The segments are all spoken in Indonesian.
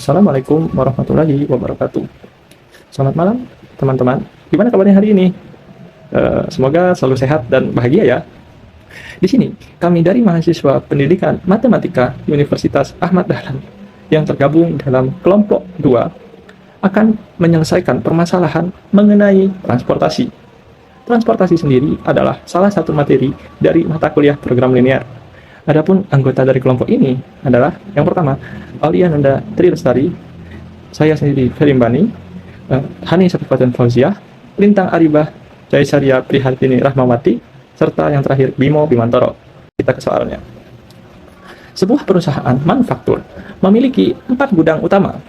Assalamualaikum warahmatullahi wabarakatuh. Selamat malam, teman-teman. Gimana kabarnya hari ini? Semoga selalu sehat dan bahagia ya. Di sini, kami dari mahasiswa pendidikan matematika Universitas Ahmad Dahlan yang tergabung dalam kelompok 2 akan menyelesaikan permasalahan mengenai transportasi. Transportasi sendiri adalah salah satu materi dari mata kuliah program linear. Adapun anggota dari kelompok ini adalah yang pertama, Auliananda Tri Lestari, saya sendiri Ferimbani, Hani Safifatul Fauziah, Lintang Aribah, Jaisaria Prihartini Rahmawati, serta yang terakhir Bimo Bimantoro. Kita ke soalnya. Sebuah perusahaan manufaktur memiliki 4 gudang utama,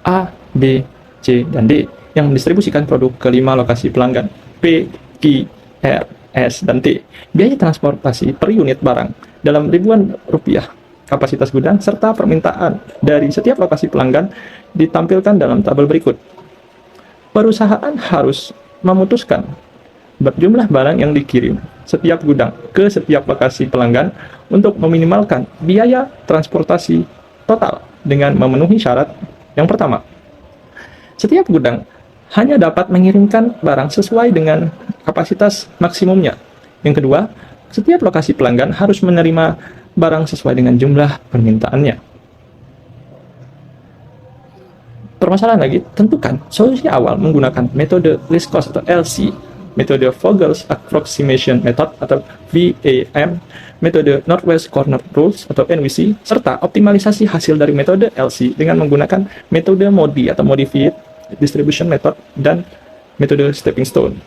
A, B, C, dan D, yang mendistribusikan produk ke 5 lokasi pelanggan, P, Q, R, S, dan T. Biaya transportasi per unit barang dalam ribuan rupiah. Kapasitas gudang serta permintaan dari setiap lokasi pelanggan ditampilkan dalam tabel berikut. Perusahaan harus memutuskan jumlah barang yang dikirim setiap gudang ke setiap lokasi pelanggan untuk meminimalkan biaya transportasi total dengan memenuhi syarat. Yang pertama, setiap gudang hanya dapat mengirimkan barang sesuai dengan kapasitas maksimumnya. Yang kedua, setiap lokasi pelanggan harus menerima barang sesuai dengan jumlah permintaannya. Permasalahan lagi, tentukan solusi awal menggunakan metode least cost atau LC, metode Vogel's Approximation Method atau VAM, metode Northwest Corner Rules atau NWC, serta optimalisasi hasil dari metode LC dengan menggunakan metode MODI atau Modified Distribution Method dan metode Stepping Stone.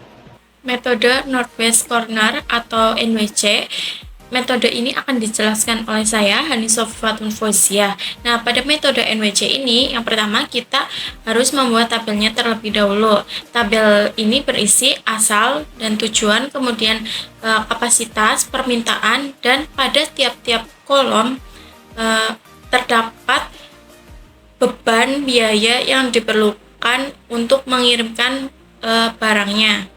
Metode Northwest Corner atau NWC, metode ini akan dijelaskan oleh saya, Hani Safifatul Fauziah. Nah, pada metode NWC ini, yang pertama kita harus membuat tabelnya terlebih dahulu. Tabel ini berisi asal dan tujuan, kemudian kapasitas, permintaan, dan pada tiap-tiap kolom terdapat beban biaya yang diperlukan untuk mengirimkan barangnya,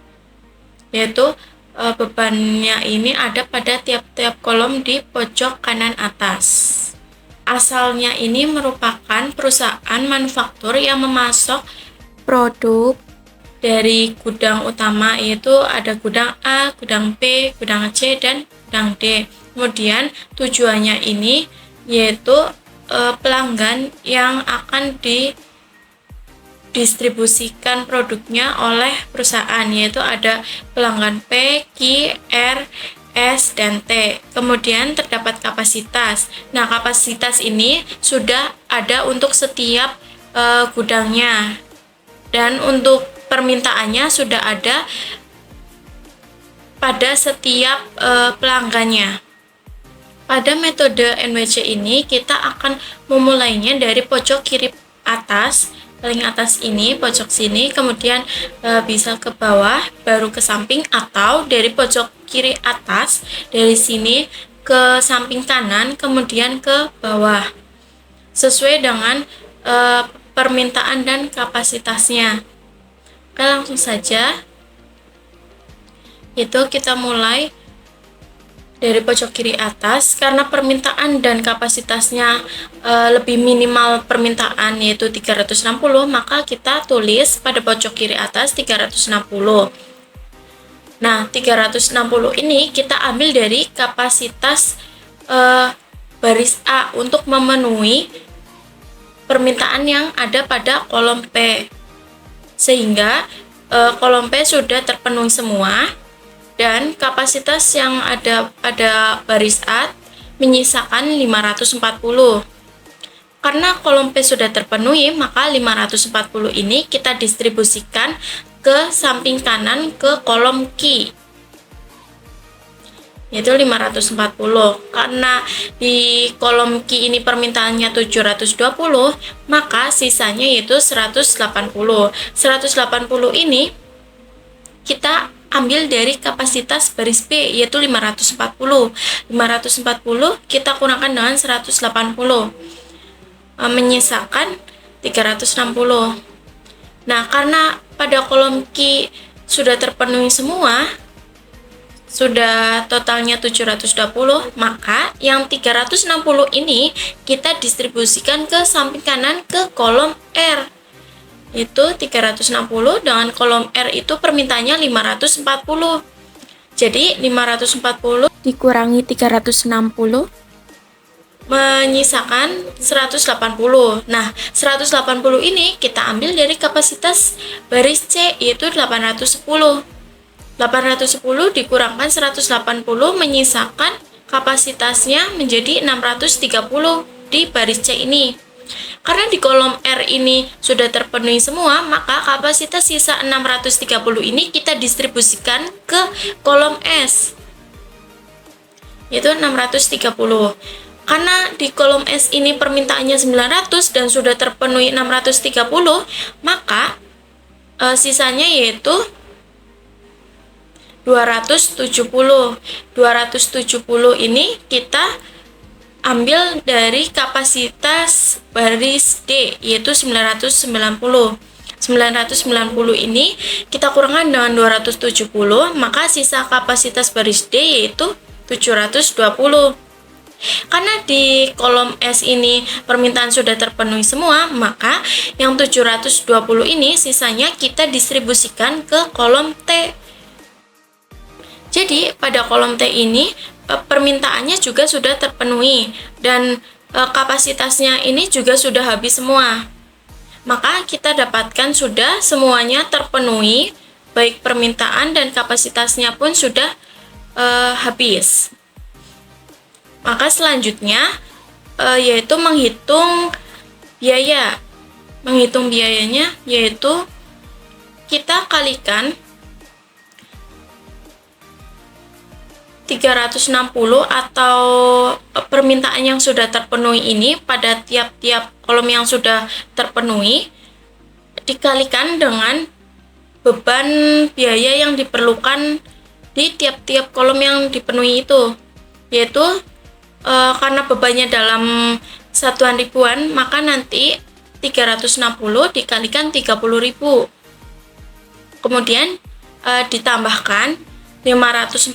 yaitu bebannya ini ada pada tiap-tiap kolom di pojok kanan atas. Asalnya ini merupakan perusahaan manufaktur yang memasok produk dari gudang utama, yaitu ada gudang A, gudang B, gudang C, dan gudang D. Kemudian tujuannya ini yaitu pelanggan yang akan didistribusikan produknya oleh perusahaan, yaitu ada pelanggan P, Q, R, S, dan T. Kemudian terdapat kapasitas. Nah, kapasitas ini sudah ada untuk setiap gudangnya, dan untuk permintaannya sudah ada pada setiap pelanggannya. Pada metode NWC ini kita akan memulainya dari pojok kiri atas, paling atas ini, pojok sini, kemudian bisa ke bawah, baru ke samping, atau dari pojok kiri atas, dari sini ke samping kanan, kemudian ke bawah, sesuai dengan permintaan dan kapasitasnya. Oke, langsung saja. Itu kita mulai dari pojok kiri atas. Karena permintaan dan kapasitasnya lebih minimal permintaan, yaitu 360, maka kita tulis pada pojok kiri atas 360. Nah, 360 ini kita ambil dari kapasitas baris A untuk memenuhi permintaan yang ada pada kolom P, sehingga kolom P sudah terpenuhi semua, dan kapasitas yang ada pada baris A menyisakan 540. Karena kolom P sudah terpenuhi, maka 540 ini kita distribusikan ke samping kanan ke kolom Q, yaitu 540. Karena di kolom Q ini permintaannya 720, maka sisanya yaitu 180. 180 ini kita ambil dari kapasitas baris B, yaitu 540. 540 kita kurangkan dengan 180, menyisakan 360. Nah, karena pada kolom Q sudah terpenuhi semua, sudah totalnya 720, maka yang 360 ini kita distribusikan ke samping kanan ke kolom R. Itu 360 dengan kolom R itu permintaannya 540. Jadi 540 dikurangi 360 menyisakan 180. Nah, 180 ini kita ambil dari kapasitas baris C, yaitu 810. 810 dikurangkan 180 menyisakan kapasitasnya menjadi 630 di baris C ini. Karena di kolom R ini sudah terpenuhi semua, maka kapasitas sisa 630 ini kita distribusikan ke kolom S, yaitu 630. Karena di kolom S ini permintaannya 900 dan sudah terpenuhi 630, maka sisanya yaitu 270. 270 ini kita ambil dari kapasitas baris D, yaitu 990. 990 ini kita kurangkan dengan 270, maka sisa kapasitas baris D yaitu 720. Karena di kolom S ini permintaan sudah terpenuhi semua, maka yang 720 ini sisanya kita distribusikan ke kolom T. Jadi pada kolom T ini permintaannya juga sudah terpenuhi dan kapasitasnya ini juga sudah habis semua. Maka kita dapatkan sudah semuanya terpenuhi, baik permintaan dan kapasitasnya pun sudah habis. Maka selanjutnya yaitu menghitung biaya. Menghitung biayanya yaitu kita kalikan 360 atau permintaan yang sudah terpenuhi ini pada tiap-tiap kolom yang sudah terpenuhi dikalikan dengan beban biaya yang diperlukan di tiap-tiap kolom yang dipenuhi itu, yaitu karena bebannya dalam satuan ribuan, maka nanti 360 dikalikan 30.000. Kemudian ditambahkan 540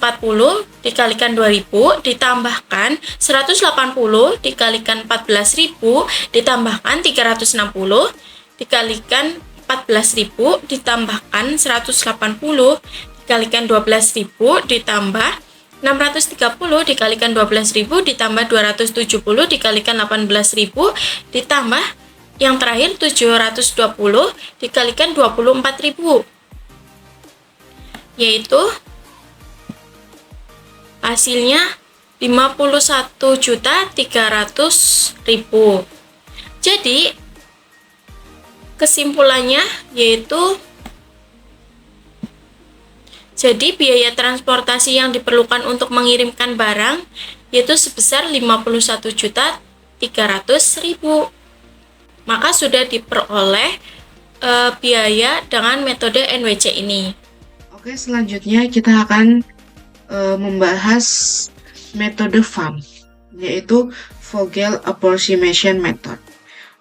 dikalikan 2000, ditambahkan 180 dikalikan 14.000, ditambahkan 360 dikalikan 14.000, ditambahkan 180 dikalikan 12.000, ditambah 630 dikalikan 12.000, ditambah 270 dikalikan 18.000, ditambah yang terakhir 720 dikalikan 24.000, yaitu hasilnya 51.300.000. Jadi kesimpulannya yaitu biaya transportasi yang diperlukan untuk mengirimkan barang yaitu sebesar 51.300.000. Maka sudah diperoleh biaya dengan metode NWC ini. Oke, selanjutnya kita akan membahas metode FAM, yaitu Vogel Approximation Method.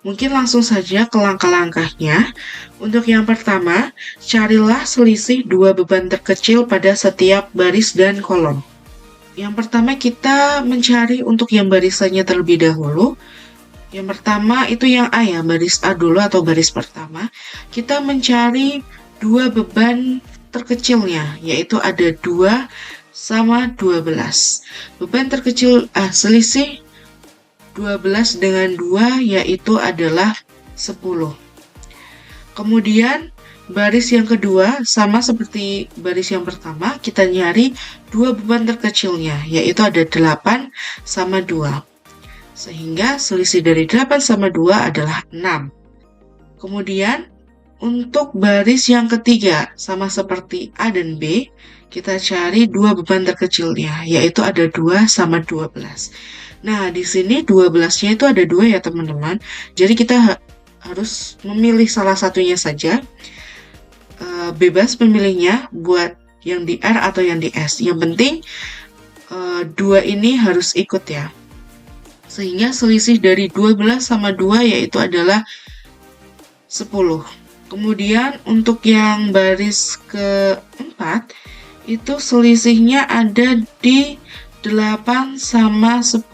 Mungkin langsung saja ke langkah-langkahnya. Untuk yang pertama, carilah selisih dua beban terkecil pada setiap baris dan kolom. Yang pertama kita mencari untuk yang barisannya terlebih dahulu. Yang pertama itu yang A ya, baris A dulu atau baris pertama. Kita mencari dua beban terkecilnya, yaitu ada 2 sama 12. Beban terkecil selisih 12 dengan 2 yaitu adalah 10. Kemudian baris yang kedua sama seperti baris yang pertama, kita nyari dua beban terkecilnya yaitu ada 8 sama 2. Sehingga selisih dari 8 sama 2 adalah 6. Kemudian untuk baris yang ketiga sama seperti A dan B, kita cari dua beban terkecilnya yaitu ada 2 sama 12. Nah, di sini 12-nya itu ada 2 ya teman-teman. Jadi kita harus memilih salah satunya saja. Bebas memilihnya buat yang di R atau yang di S. Yang penting 2 ini harus ikut ya. Sehingga selisih dari 12 sama 2 yaitu adalah 10. Kemudian untuk yang baris keempat, itu selisihnya ada di 8 sama 10.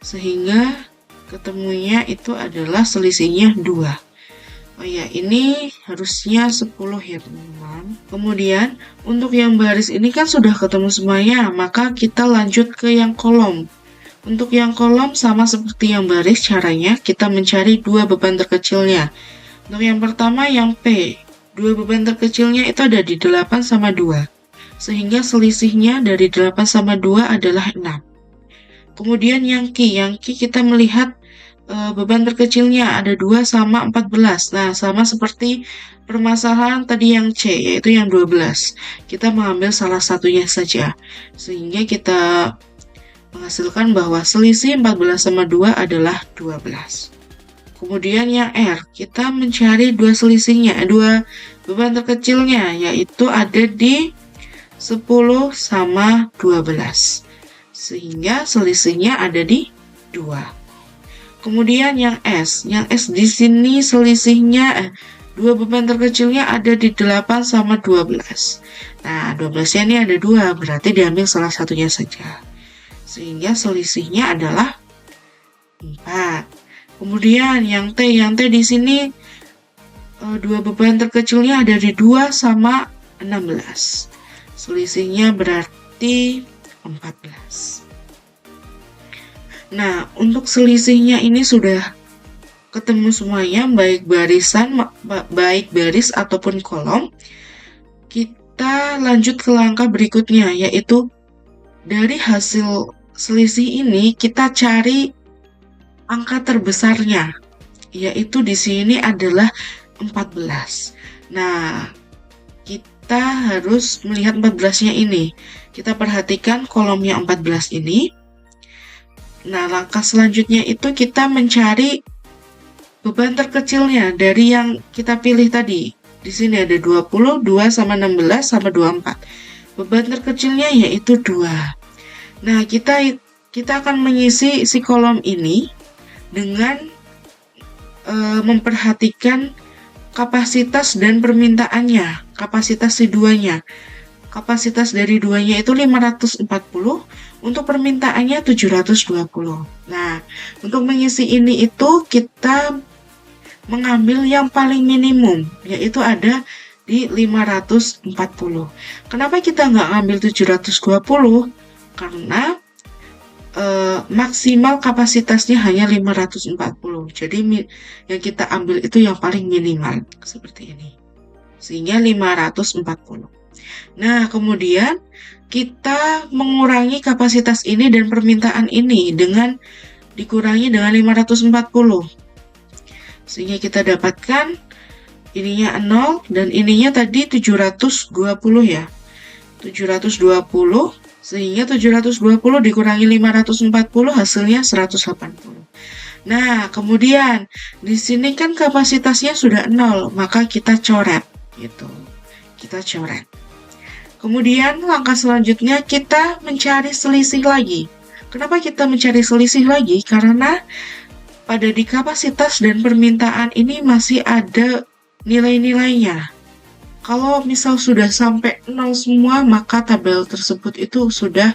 Sehingga ketemunya itu adalah selisihnya 2. Oh ya, ini harusnya 10 ya teman-teman. Kemudian, untuk yang baris ini kan sudah ketemu semuanya, maka kita lanjut ke yang kolom. Untuk yang kolom sama seperti yang baris, caranya kita mencari dua beban terkecilnya. Untuk yang pertama, yang P. Dua beban terkecilnya itu ada di 8 sama 2. Sehingga selisihnya dari 8 sama 2 adalah 6. Kemudian yang Q kita melihat beban terkecilnya ada 2 sama 14. Nah, sama seperti permasalahan tadi yang C, yaitu yang 12. Kita mengambil salah satunya saja. Sehingga kita menghasilkan bahwa selisih 14 sama 2 adalah 12. Kemudian yang R, kita mencari dua selisihnya, dua beban terkecilnya, yaitu ada di 10 sama 12. Sehingga selisihnya ada di 2. Kemudian yang S di sini selisihnya dua beban terkecilnya ada di 8 sama 12. Nah, 12-nya ini ada 2, berarti diambil salah satunya saja. Sehingga selisihnya adalah 4. Kemudian yang T di sini dua beban terkecilnya ada di 2 sama 16. Selisihnya berarti 14. Nah, untuk selisihnya ini sudah ketemu semuanya, baik baris ataupun kolom. Kita lanjut ke langkah berikutnya, yaitu dari hasil selisih ini kita cari angka terbesarnya, yaitu di sini adalah 14. Nah, kita harus melihat 14-nya ini. Kita perhatikan kolomnya 14 ini. Nah, langkah selanjutnya itu kita mencari beban terkecilnya dari yang kita pilih tadi. Di sini ada 20, 2 sama 16 sama 24. Beban terkecilnya yaitu 2. Nah, kita akan mengisi si kolom ini dengan memperhatikan kapasitas dan permintaannya, kapasitas si duanya. Kapasitas dari duanya itu 540, untuk permintaannya 720. Nah, untuk mengisi ini itu kita mengambil yang paling minimum, yaitu ada di 540. Kenapa kita nggak ngambil 720? Karena maksimal kapasitasnya hanya 540. Jadi yang kita ambil itu yang paling minimal, seperti ini. Sehingga 540. Nah, kemudian kita mengurangi kapasitas ini dan permintaan ini dengan dikurangi dengan 540. Sehingga kita dapatkan ininya 0 dan ininya tadi 720 ya. 720 sehingga 720 dikurangi 540 hasilnya 180. Nah, kemudian di sini kan kapasitasnya sudah 0, maka kita coret gitu. Kita coret. Kemudian langkah selanjutnya kita mencari selisih lagi. Kenapa kita mencari selisih lagi? Karena pada di kapasitas dan permintaan ini masih ada nilai-nilainya. Kalau misal sudah sampai 0 semua, maka tabel tersebut itu sudah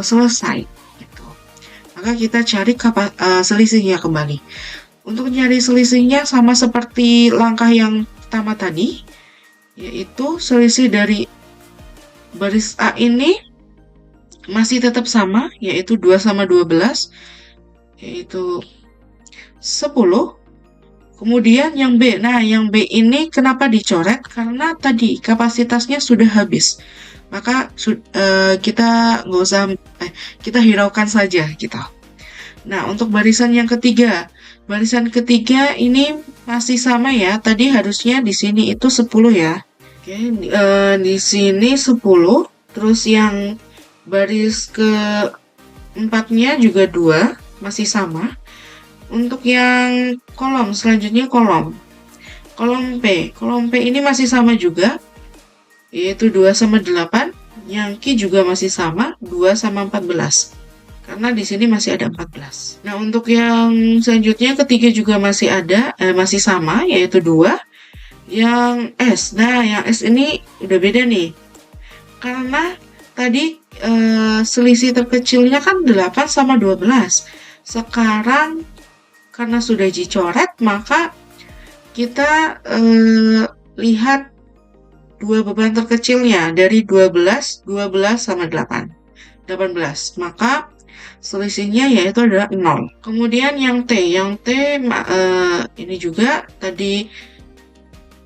selesai. Gitu. Maka kita cari selisihnya kembali. Untuk mencari selisihnya sama seperti langkah yang pertama tadi, yaitu selisih dari baris A ini masih tetap sama, yaitu 2 sama 12, yaitu 10. Kemudian yang B, nah yang B ini kenapa dicoret? Karena tadi kapasitasnya sudah habis. Maka kita nggak usah, kita hiraukan saja gitu. Nah, untuk barisan yang ketiga, ini masih sama ya. Tadi harusnya di sini itu 10 ya. Oke, di sini 10, terus yang baris keempatnya juga 2, masih sama. Untuk yang kolom, selanjutnya kolom P ini masih sama juga, yaitu 2 sama 8. Yang Q juga masih sama, 2 sama 14. Karena di sini masih ada 14. Nah, untuk yang selanjutnya ketiga juga masih ada, masih sama, yaitu 2. Yang S, nah yang S ini udah beda nih. Karena tadi selisih terkecilnya kan 8 sama 12. Sekarang karena sudah dicoret, maka kita lihat dua beban terkecilnya dari 12 sama 8. 18. Maka selisihnya yaitu adalah 0. Kemudian yang T ini juga tadi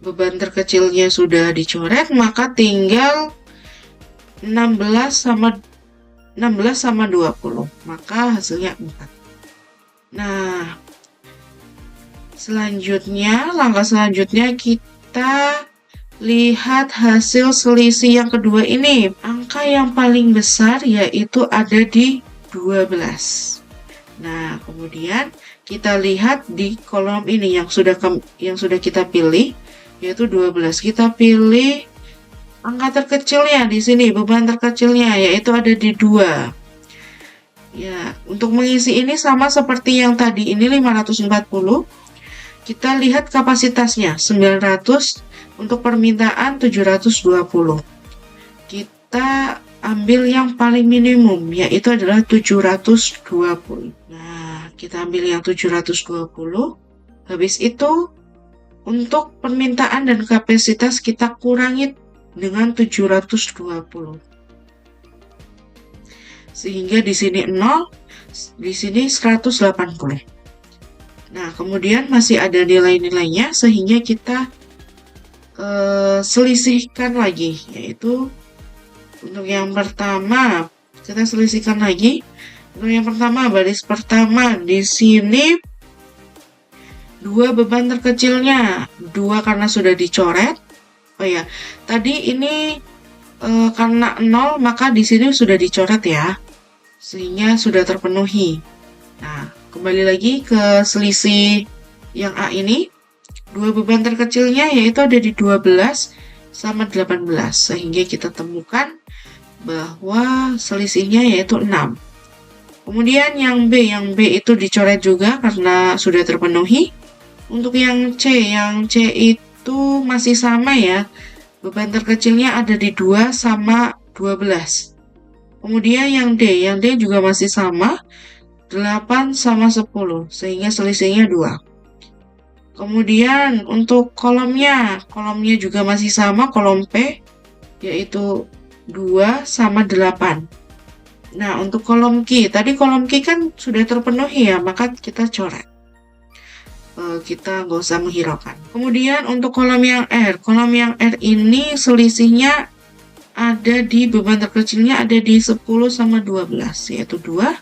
beban terkecilnya sudah dicoret, maka tinggal 16 sama 20. Maka hasilnya 4. Nah, langkah selanjutnya kita lihat hasil selisih yang kedua ini. Angka yang paling besar yaitu ada di 12. Nah, kemudian kita lihat di kolom ini yang sudah kita pilih, yaitu 12. Kita pilih angka terkecilnya di sini, beban terkecilnya yaitu ada di 2. Ya, untuk mengisi ini sama seperti yang tadi, ini 540. Kita lihat kapasitasnya 900, untuk permintaan 720. Kita ambil yang paling minimum, yaitu adalah 720. Nah, kita ambil yang 720. Habis itu, untuk permintaan dan kapasitas kita kurangi dengan 720. Sehingga di sini 0, di sini 180. Nah, kemudian masih ada nilai-nilainya sehingga kita selisihkan lagi, yaitu untuk yang pertama kita selisihkan lagi. Untuk yang pertama, baris pertama di sini 2 beban terkecilnya, 2 karena sudah dicoret. Oh ya, tadi ini karena 0 maka di sini sudah dicoret ya, sehingga sudah terpenuhi. Nah, kembali lagi ke selisih yang A ini. 2 beban terkecilnya yaitu ada di 12 sama 18, sehingga kita temukan bahwa selisihnya yaitu 6. Kemudian yang B itu dicoret juga karena sudah terpenuhi. Untuk yang C itu masih sama ya, beban terkecilnya ada di 2 sama 12. Kemudian yang D juga masih sama, 8 sama 10, sehingga selisihnya 2. Kemudian untuk kolomnya juga masih sama, kolom P, yaitu 2 sama 8. Nah, untuk kolom Q, tadi kolom Q kan sudah terpenuhi ya, maka kita coret. Kita nggak usah menghiraukan. Kemudian untuk kolom yang R ini selisihnya ada di beban terkecilnya ada di 10 sama 12, yaitu 2.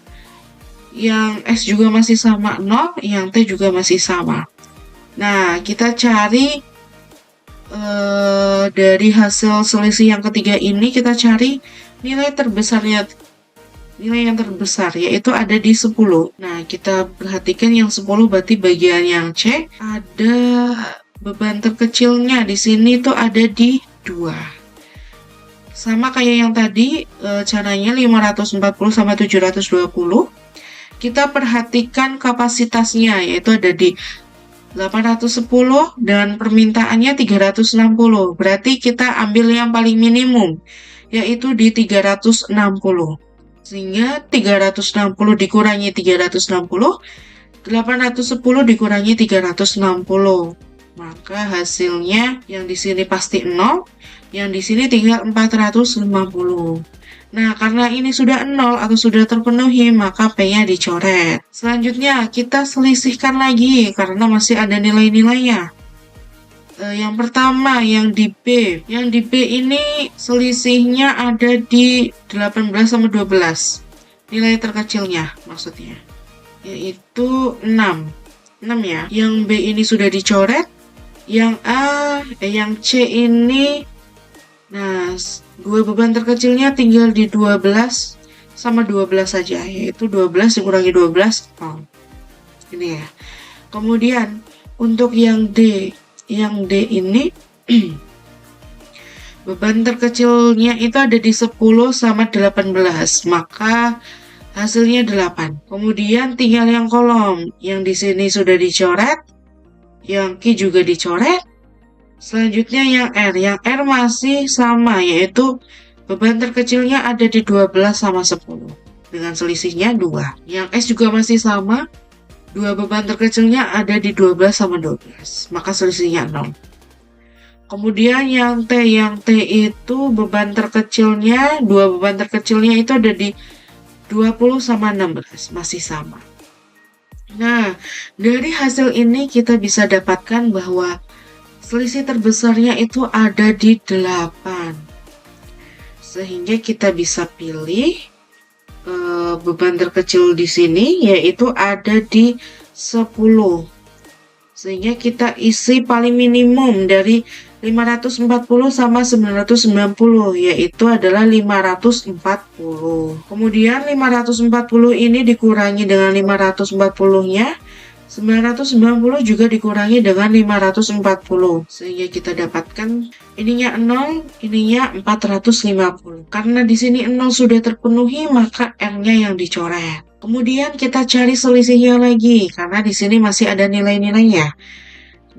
Yang S juga masih sama 0, yang T juga masih sama. Nah, kita cari dari hasil selisih yang ketiga ini, kita cari nilai yang terbesar, yaitu ada di 10. Nah, kita perhatikan yang 10 berarti bagian yang C, ada beban terkecilnya di sini tuh ada di 2. Sama kayak yang tadi, caranya 540 sama 720. Kita perhatikan kapasitasnya, yaitu ada di 810 dan permintaannya 360. Berarti kita ambil yang paling minimum, yaitu di 360. Sehingga 360 dikurangi 360, 810 dikurangi 360. Maka hasilnya yang di sini pasti 0, yang di sini tinggal 450. Nah, karena ini sudah 0 atau sudah terpenuhi, maka P-nya dicoret. Selanjutnya, kita selisihkan lagi karena masih ada nilai-nilainya. Yang pertama, yang di B. Yang di B ini selisihnya ada di 18 sama 12. Nilai terkecilnya maksudnya. Yaitu 6. 6 ya. Yang B ini sudah dicoret. Yang C ini, nah, 2 beban terkecilnya tinggal di 12 sama 12 saja, yaitu 12 dikurangi 12, 0. Ini ya. Kemudian untuk yang D ini beban terkecilnya itu ada di 10 sama 18, maka hasilnya 8. Kemudian tinggal yang kolom, yang di sini sudah dicoret, yang Q juga dicoret. Selanjutnya yang R masih sama, yaitu beban terkecilnya ada di 12 sama 10. Dengan selisihnya 2. Yang S juga masih sama. 2 beban terkecilnya ada di 12 sama 12. Maka selisihnya 0. Kemudian yang T itu beban terkecilnya, 2 beban terkecilnya itu ada di 20 sama 16. Masih sama. Nah, dari hasil ini kita bisa dapatkan bahwa selisih terbesarnya itu ada di 8. Sehingga kita bisa pilih beban terkecil di sini yaitu ada di 10. Sehingga kita isi paling minimum dari 540 sama 990 yaitu adalah 540. Kemudian 540 ini dikurangi dengan 540-nya. 990 juga dikurangi dengan 540 sehingga kita dapatkan ininya 0, ininya 450. Karena di sini 0 sudah terpenuhi maka R-nya yang dicoret. Kemudian kita cari selisihnya lagi karena di sini masih ada nilai-nilainya.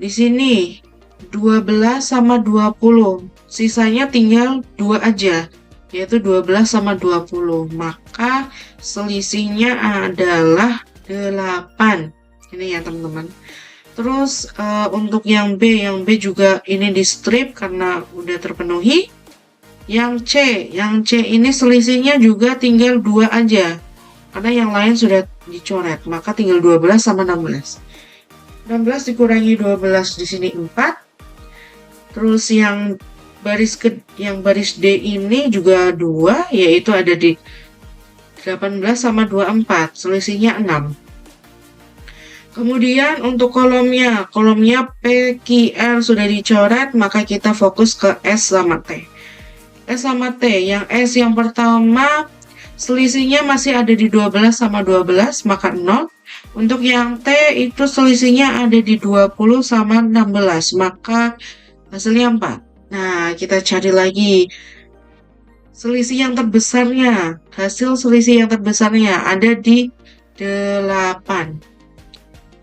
Di sini 12 sama 20. Sisanya tinggal 2 aja, yaitu 12 sama 20. Maka selisihnya adalah 8. Ini ya teman-teman. Terus untuk yang B juga ini di strip karena udah terpenuhi. Yang C ini selisihnya juga tinggal 2 aja. Karena yang lain sudah dicoret, maka tinggal 12 sama 16. 16 dikurangi 12 di sini 4. Terus yang baris D ini juga 2, yaitu ada di 18 sama 24, selisihnya 6. Kemudian untuk kolomnya P, Q, R sudah dicoret, maka kita fokus ke S sama T. S sama T, yang S yang pertama selisihnya masih ada di 12 sama 12, maka 0. Untuk yang T itu selisihnya ada di 20 sama 16, maka hasilnya 4. Nah, kita cari lagi selisih yang terbesarnya. Hasil selisih yang terbesarnya ada di 8.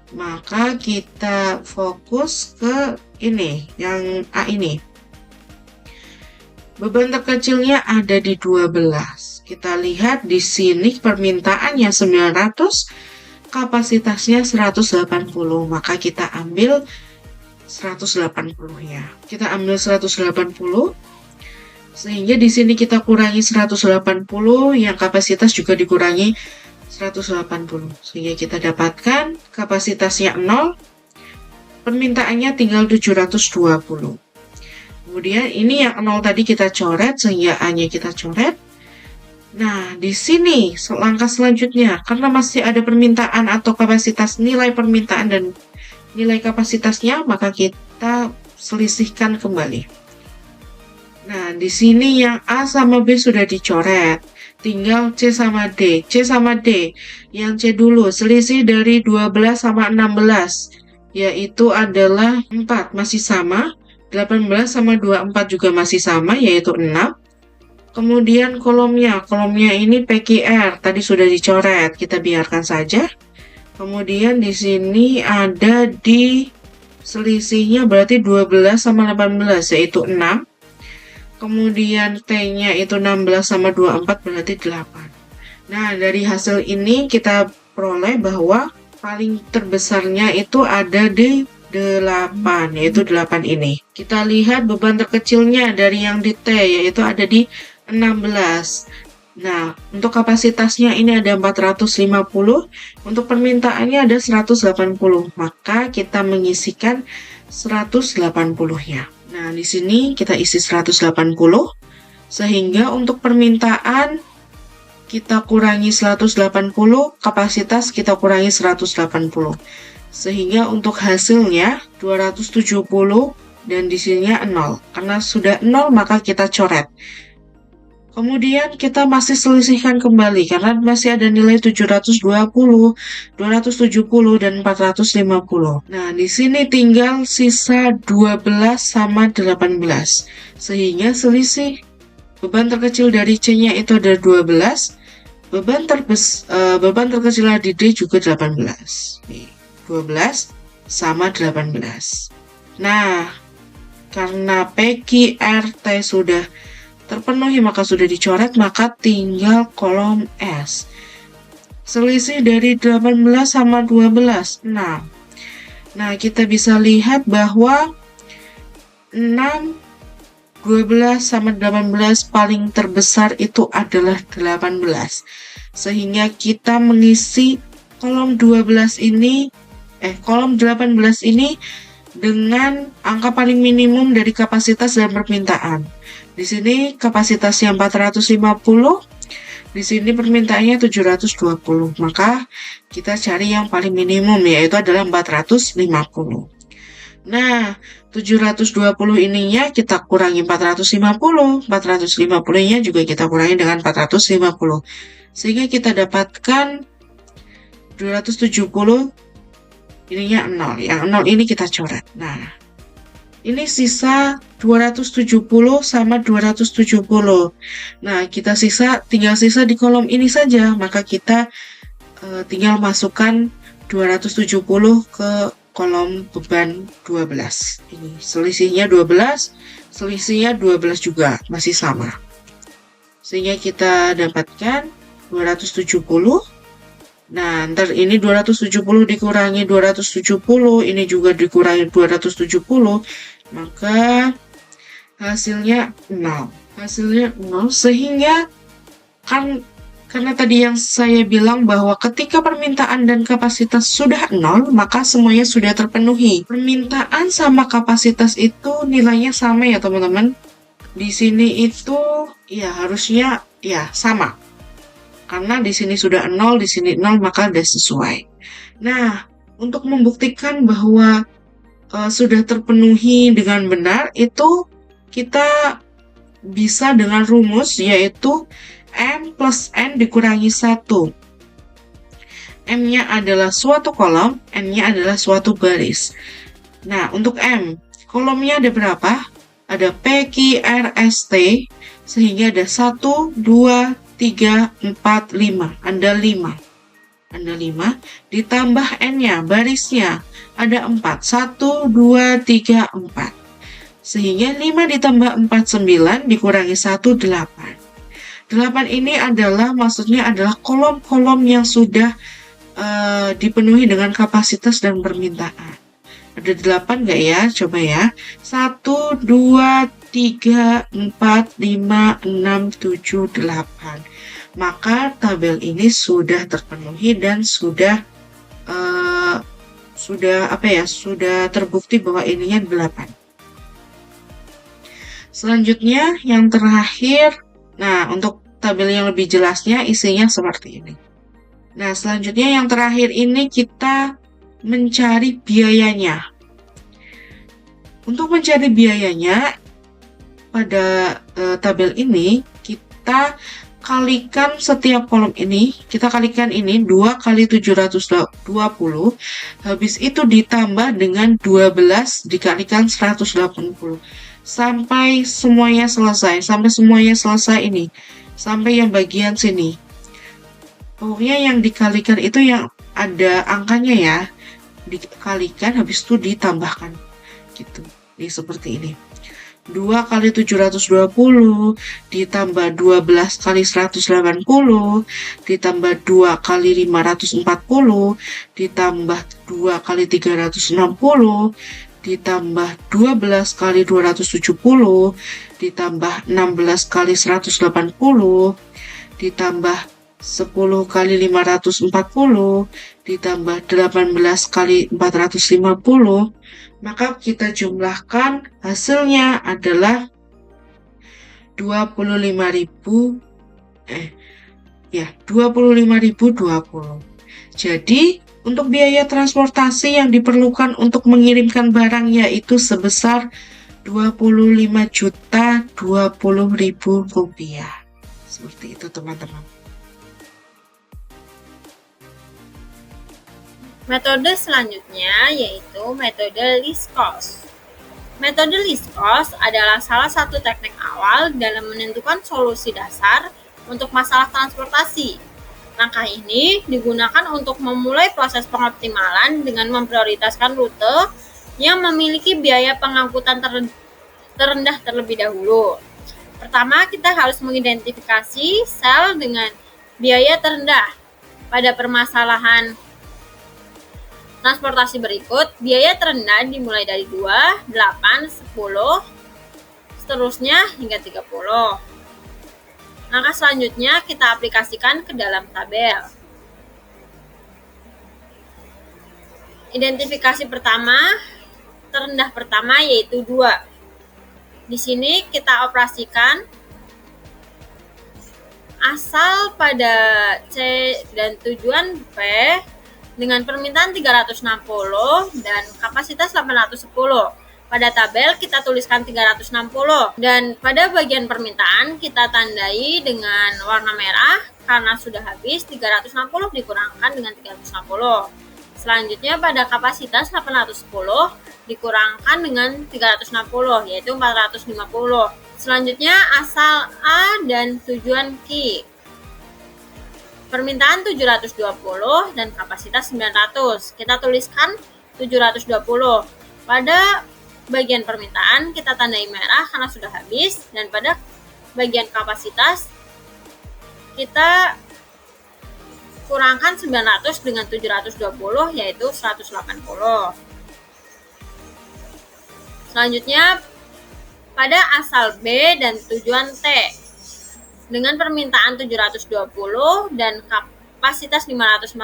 Maka kita fokus ke ini, yang A ini. Beban terkecilnya ada di 12. Kita lihat di sini permintaannya 900, kapasitasnya 180. Maka kita ambil 180 ya. Kita ambil 180. Sehingga di sini kita kurangi 180, yang kapasitas juga dikurangi 180. Sehingga kita dapatkan kapasitasnya 0. Permintaannya tinggal 720. Kemudian ini yang 0 tadi kita coret sehingga A-nya kita coret. Nah, di sini langkah selanjutnya karena masih ada permintaan atau kapasitas, nilai permintaan dan nilai kapasitasnya, maka kita selisihkan kembali. Nah, di sini yang A sama B sudah dicoret. Tinggal C sama D. C sama D. Yang C dulu, selisih dari 12 sama 16, yaitu adalah 4, masih sama. 18 sama 24 juga masih sama, yaitu 6. Kemudian kolomnya ini PQR, tadi sudah dicoret, kita biarkan saja. Kemudian di sini ada di selisihnya berarti 12 sama 18, yaitu 6. Kemudian T-nya itu 16 sama 24 berarti 8. Nah, dari hasil ini kita peroleh bahwa paling terbesarnya itu ada di 8, yaitu 8 ini. Kita lihat beban terkecilnya dari yang di T, yaitu ada di 16. Nah, untuk kapasitasnya ini ada 450, untuk permintaannya ada 180, maka kita mengisikan 180-nya. Nah, di sini kita isi 180, sehingga untuk permintaan kita kurangi 180, kapasitas kita kurangi 180. Sehingga untuk hasilnya 270 dan di sininya 0. Karena sudah 0 maka kita coret. Kemudian kita masih selisihkan kembali karena masih ada nilai 720, 270 dan 450. Nah, di sini tinggal sisa 12 sama 18. Sehingga selisih beban terkecil dari C-nya itu ada 12. Beban terkecil di D juga 18. Nih, 12 sama 18. Nah, karena PQRT sudah terpenuhi, maka sudah dicoret, maka tinggal kolom S. Selisih dari 18 sama 12, 6. Nah, kita bisa lihat bahwa 6, 12 sama 18 paling terbesar itu adalah 18. Sehingga kita mengisi kolom 12 ini, kolom 18 ini dengan angka paling minimum dari kapasitas dan permintaan. Di sini kapasitasnya 450, di sini permintaannya 720. Maka kita cari yang paling minimum, yaitu adalah 450. Nah, 720 ininya kita kurangi 450, 450-nya juga kita kurangi dengan 450. Sehingga kita dapatkan 270, ininya 0. Yang 0 ini kita coret. Nah, ini sisa 270 sama 270. Nah, kita tinggal sisa di kolom ini saja. Maka kita tinggal masukkan 270 ke kolom beban 12. Ini selisihnya 12, selisihnya 12 juga, masih sama. Sehingga kita dapatkan 270. Nah, ntar ini 270 dikurangi 270, ini juga dikurangi 270, maka hasilnya 0. Hasilnya 0, sehingga karena tadi yang saya bilang bahwa ketika permintaan dan kapasitas sudah 0, maka semuanya sudah terpenuhi. Permintaan sama kapasitas itu nilainya sama ya teman-teman. Di sini itu ya harusnya ya sama. Karena di sini sudah 0, di sini 0, maka sudah sesuai. Nah, untuk membuktikan bahwa sudah terpenuhi dengan benar, itu kita bisa dengan rumus, yaitu M plus N dikurangi 1. M-nya adalah suatu kolom, N-nya adalah suatu baris. Nah, untuk M, kolomnya ada berapa? Ada P, Q, R, S, T, sehingga ada 1, 2, 3, 4, 5. Ada 5. Ada 5, ditambah N-nya, barisnya, ada 4. 1, 2, 3, 4. Sehingga 5 ditambah 4, 9, dikurangi 1, 8. 8 ini maksudnya adalah kolom-kolom yang sudah dipenuhi dengan kapasitas dan permintaan. Ada 8 nggak ya? Coba ya. 1, 2, 3, 4, 5, 6, 7, 8. Maka tabel ini sudah terpenuhi dan sudah terbukti bahwa ininya 8. Selanjutnya yang terakhir, nah, untuk tabel yang lebih jelasnya isinya seperti ini. Nah, selanjutnya yang terakhir ini kita mencari biayanya. Untuk mencari biayanya pada tabel ini, kita kalikan setiap kolom ini, kita kalikan ini 2 kali 720, habis itu ditambah dengan 12 dikalikan 180. Sampai semuanya selesai, ini, sampai yang bagian sini. Pokoknya yang dikalikan itu yang ada angkanya ya, dikalikan habis itu ditambahkan, gitu. Ini seperti ini. 2 kali 720 ditambah 12 kali 180 ditambah 2 kali 540 ditambah 2 kali 360 ditambah 12 kali 270 ditambah 16 kali 180 ditambah 10 kali 540 ditambah 18 kali 450, maka kita jumlahkan hasilnya adalah 25.020. Jadi untuk biaya transportasi yang diperlukan untuk mengirimkan barang yaitu sebesar 25.020.000 rupiah. Seperti itu teman-teman. Metode selanjutnya yaitu metode least cost. Metode least cost adalah salah satu teknik awal dalam menentukan solusi dasar untuk masalah transportasi. Langkah ini digunakan untuk memulai proses pengoptimalan dengan memprioritaskan rute yang memiliki biaya pengangkutan terendah terlebih dahulu. Pertama, kita harus mengidentifikasi sel dengan biaya terendah. Pada permasalahan transportasi berikut, biaya terendah dimulai dari 2, 8, 10, seterusnya hingga 30. Langkah selanjutnya kita aplikasikan ke dalam tabel. Identifikasi pertama, terendah pertama yaitu 2. Di sini kita operasikan asal pada C dan tujuan P dengan permintaan 360 dan kapasitas 810. Pada tabel kita tuliskan 360 dan pada bagian permintaan kita tandai dengan warna merah karena sudah habis 360 dikurangkan dengan 360. Selanjutnya pada kapasitas 810 dikurangkan dengan 360 yaitu 450. Selanjutnya asal A dan tujuan Q. Permintaan 720 dan kapasitas 900. Kita tuliskan 720. Pada bagian permintaan kita tandai merah karena sudah habis dan pada bagian kapasitas kita kurangkan 900 dengan 720 yaitu 180. Selanjutnya pada asal B dan tujuan T dengan permintaan 720 dan kapasitas 540.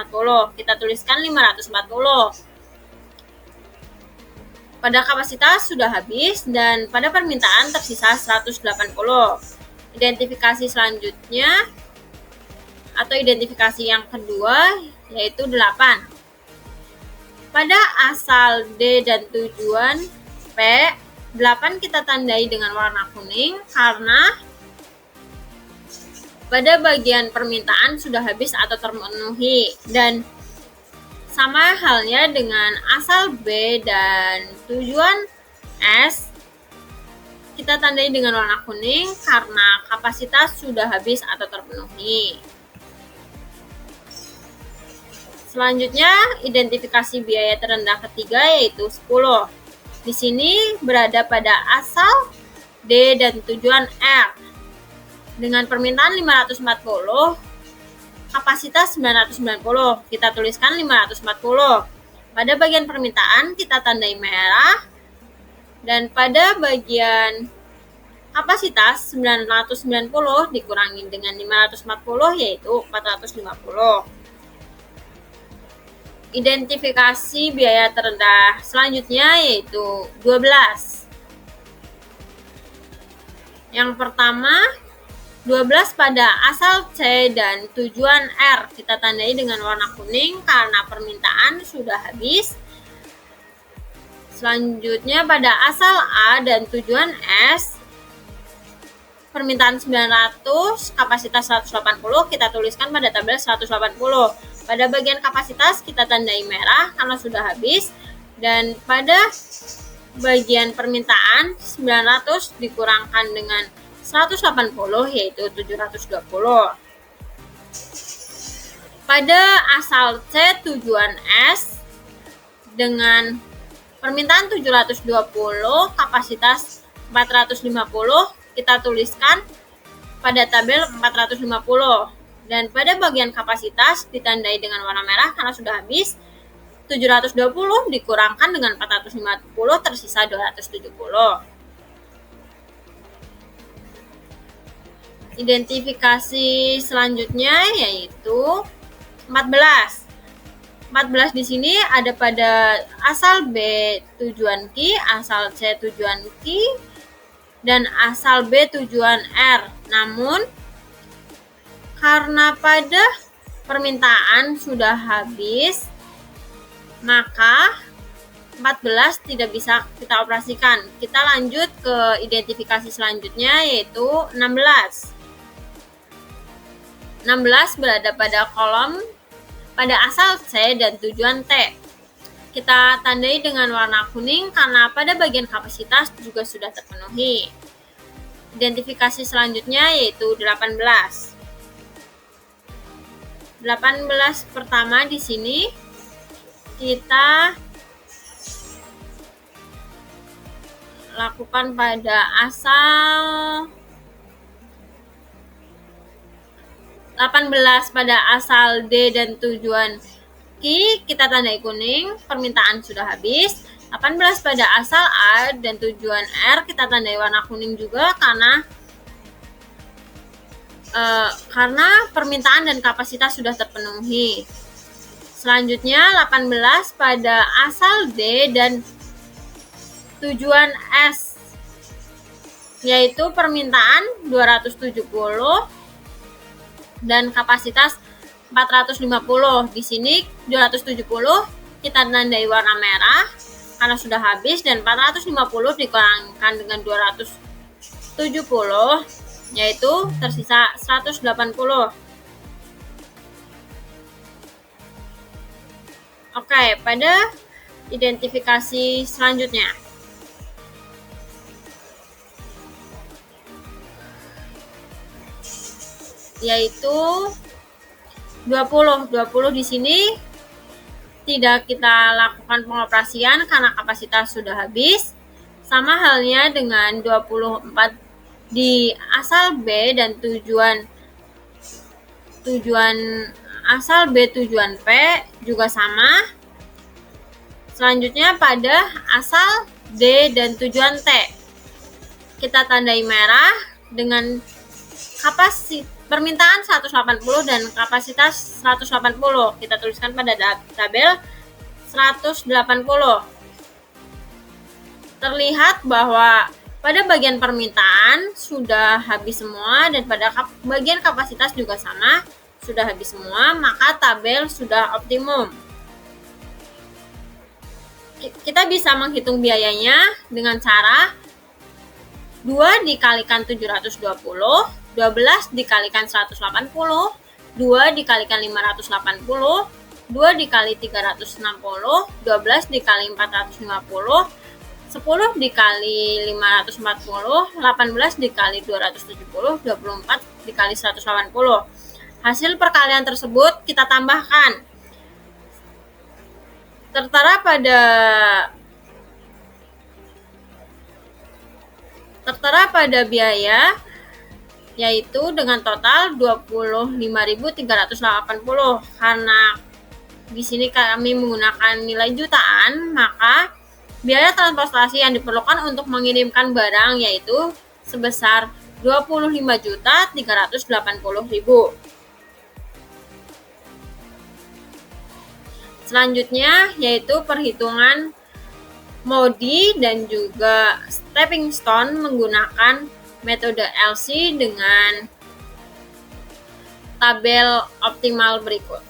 Kita tuliskan 540. Pada kapasitas sudah habis dan pada permintaan tersisa 180. Identifikasi selanjutnya atau identifikasi yang kedua yaitu 8. Pada asal D dan tujuan P, 8 kita tandai dengan warna kuning karena pada bagian permintaan sudah habis atau terpenuhi dan sama halnya dengan asal B dan tujuan S kita tandai dengan warna kuning karena kapasitas sudah habis atau terpenuhi. Selanjutnya identifikasi biaya terendah ketiga yaitu 10. Di sini berada pada asal D dan tujuan R dengan permintaan 540, kapasitas 990. Kita tuliskan 540. Pada bagian permintaan kita tandai merah dan pada bagian kapasitas 990 dikurangi dengan 540 yaitu 450. Identifikasi biaya terendah selanjutnya yaitu 12. Yang pertama 12 pada asal C dan tujuan R kita tandai dengan warna kuning karena permintaan sudah habis. Selanjutnya pada asal A dan tujuan S permintaan 900, kapasitas 180 kita tuliskan pada tabel 180. Pada bagian kapasitas kita tandai merah karena sudah habis dan pada bagian permintaan 900 dikurangkan dengan 180 yaitu 720. Pada asal C tujuan S dengan permintaan 720, kapasitas 450 kita tuliskan pada tabel 450 dan pada bagian kapasitas ditandai dengan warna merah karena sudah habis 720 dikurangkan dengan 450 tersisa 270. Identifikasi selanjutnya yaitu 14. 14 di sini ada pada asal B tujuan Q, asal C tujuan Q, dan asal B tujuan R. Namun karena pada permintaan sudah habis, maka 14 tidak bisa kita operasikan. Kita lanjut ke identifikasi selanjutnya yaitu 16. 16 berada pada kolom pada asal C dan tujuan T. Kita tandai dengan warna kuning karena pada bagian kapasitas juga sudah terpenuhi. Identifikasi selanjutnya yaitu 18. 18 pertama di sini kita lakukan pada asal 18 pada asal D dan tujuan Q kita tandai kuning, permintaan sudah habis. 18 pada asal A dan tujuan R kita tandai warna kuning juga karena permintaan dan kapasitas sudah terpenuhi. Selanjutnya 18 pada asal D dan tujuan S, yaitu permintaan 270 dan kapasitas 450. Di sini 270 kita tandai warna merah karena sudah habis, dan 450 dikurangkan dengan 270 yaitu tersisa 180. Oke, pada identifikasi selanjutnya. Yaitu 20 di sini tidak kita lakukan pengoperasian karena kapasitas sudah habis. Sama halnya dengan 24 di asal B dan tujuan asal B tujuan P juga sama. Selanjutnya pada asal D dan tujuan T kita tandai merah dengan permintaan 180 dan kapasitas 180. Kita tuliskan pada tabel 180. Terlihat bahwa pada bagian permintaan sudah habis semua dan pada bagian kapasitas juga sama, sudah habis semua, maka tabel sudah optimum. Kita bisa menghitung biayanya dengan cara 2 dikalikan 720, 12 dikalikan 180, 2 dikalikan 580, 2 dikali 360, 12 dikali 450, 10 dikali 540, 18 dikali 270, 24 dikali 180. Hasil perkalian tersebut kita tambahkan. Tertera pada biaya yaitu dengan total 25.380. Karena di sini kami menggunakan nilai jutaan, maka biaya transportasi yang diperlukan untuk mengirimkan barang yaitu sebesar 25.380.000. Selanjutnya yaitu perhitungan MODI dan juga stepping stone menggunakan metode LC dengan tabel optimal berikut.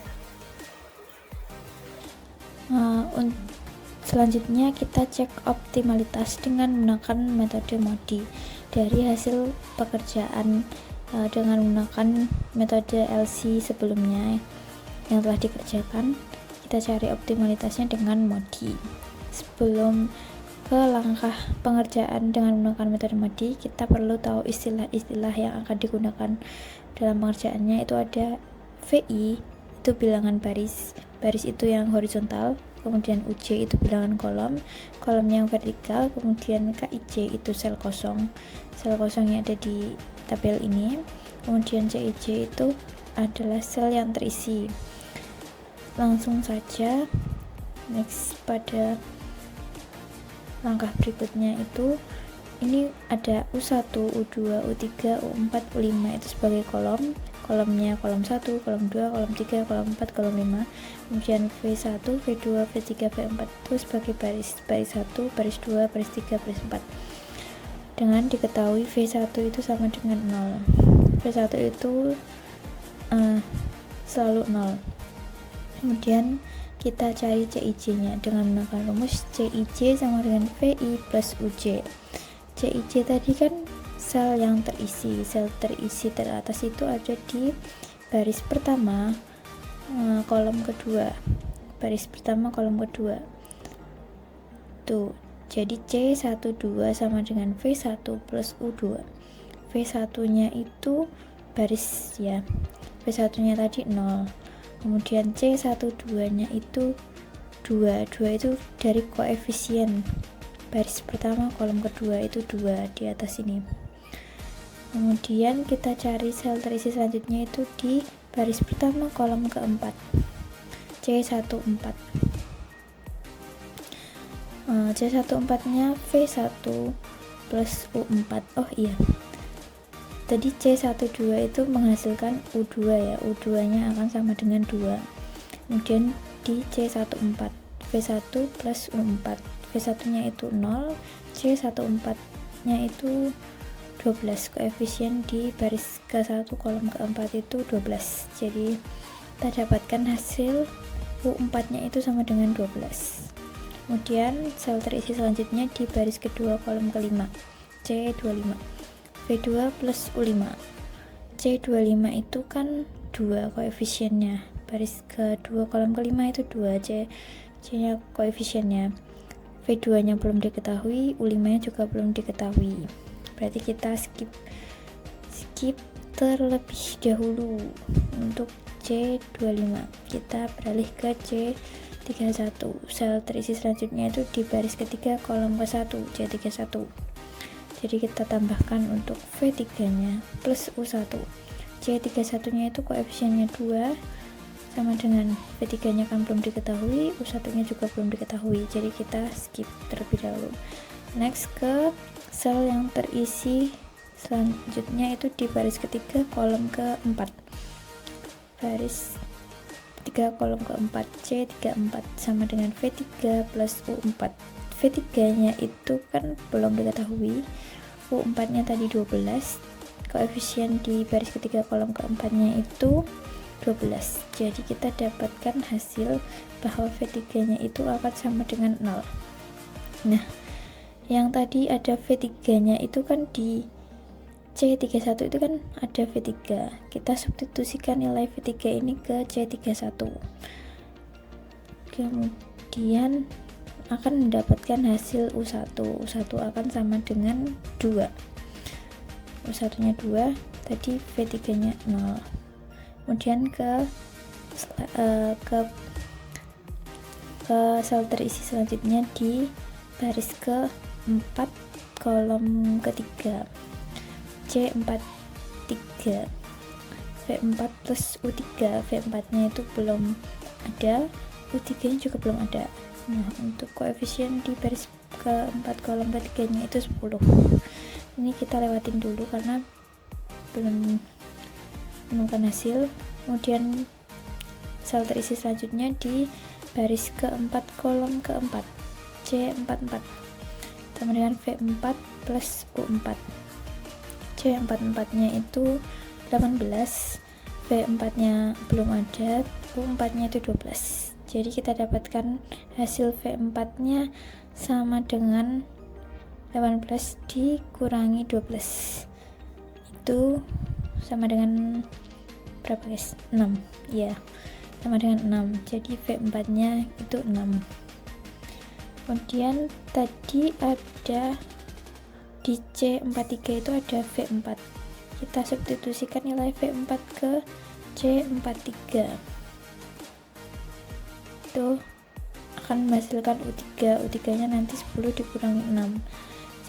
Selanjutnya kita cek optimalitas dengan menggunakan metode MODI dari hasil pekerjaan dengan menggunakan metode LC sebelumnya yang telah dikerjakan. Kita cari optimalitasnya dengan MODI. Sebelum ke langkah pengerjaan dengan menggunakan metode MODI, kita perlu tahu istilah-istilah yang akan digunakan dalam pengerjaannya. Itu ada VI, itu bilangan baris itu yang horizontal, kemudian UJ itu bilangan kolom yang vertikal, kemudian KIJ itu sel kosong yang ada di tabel ini, kemudian CIJ itu adalah sel yang terisi. Langsung saja next pada langkah berikutnya. Itu ini ada U1, U2, U3, U4, U5 itu sebagai kolomnya kolom 1, kolom 2, kolom 3, kolom 4, kolom 5. Kemudian V1, V2, V3, V4 itu sebagai baris 1, baris 2, baris 3, baris 4. Dengan diketahui V1 itu sama dengan 0. V1 itu selalu 0. Kemudian kita cari CIJ-nya dengan menggunakan rumus CIJ sama dengan VI plus UJ. CIJ tadi kan sel yang terisi. Sel terisi teratas itu ada di baris pertama kolom kedua. Baris pertama kolom kedua. Tuh, jadi C12 sama dengan V1 plus U2. V1-nya itu baris ya. V1-nya tadi 0. Kemudian C12-nya itu 2 itu dari koefisien baris pertama kolom kedua itu 2 di atas ini. Kemudian kita cari sel terisi selanjutnya itu di baris pertama kolom keempat, C14. C14 nya V1 plus U4. Oh iya, tadi C12 itu menghasilkan U2 ya, U2 nya akan sama dengan 2. Kemudian di C14 V1 plus U4, V1 nya itu 0, C14 nya itu 12, koefisien di baris ke1 kolom keempat itu 12. Jadi kita dapatkan hasil U4 nya itu sama dengan 12. Kemudian sel terisi selanjutnya di baris kedua kolom kelima, C25, V2 plus U5. C25 itu kan 2 koefisiennya, baris kedua kolom kelima itu 2, C nya koefisiennya, V2 nya belum diketahui, U5 nya juga belum diketahui, berarti kita skip terlebih dahulu untuk C25. Kita beralih ke C31. Sel terisi selanjutnya itu di baris ketiga kolom ke1, C31. Jadi kita tambahkan untuk V3 nya plus U1. C31 nya itu koefisiennya 2 sama dengan V3 nya kan belum diketahui, U1 nya juga belum diketahui, jadi kita skip terlebih dahulu. Next ke sel yang terisi selanjutnya itu di baris ketiga kolom keempat, baris 3 kolom keempat, C34 sama dengan V3 plus U4. V3 nya itu kan belum diketahui, U4 nya tadi 12, koefisien di baris ketiga kolom keempatnya itu 12. Jadi kita dapatkan hasil bahwa V3 nya itu akan sama dengan 0. Nah, yang tadi ada V3 nya itu kan di C31 itu kan ada V3, kita substitusikan nilai V3 ini ke C31, kemudian akan mendapatkan hasil U1. U1 akan sama dengan 2, U1 nya 2, tadi V3 nya 0. Kemudian ke sel terisi selanjutnya di baris ke-4 kolom ketiga, C43, V4 plus U3. V4 nya itu belum ada, U3 nya juga belum ada. Nah, untuk koefisien di baris ke-4 kolom ketiganya itu 10. Ini kita lewatin dulu karena belum menemukan hasil. Kemudian sel terisi selanjutnya di baris ke-4 kolom ke-4, C44 sama dengan V4 plus U4. C44 nya itu 18, V4 nya belum ada, U4 nya itu 12. Jadi kita dapatkan hasil V4 nya sama dengan 18 dikurangi 12, itu sama dengan berapa guys? 6 ya, sama dengan 6. Jadi V4 nya itu 6. Kemudian tadi ada di C43 itu ada V4, kita substitusikan nilai V4 ke C43, itu akan menghasilkan U3. U3 nya nanti 10 dikurangi 6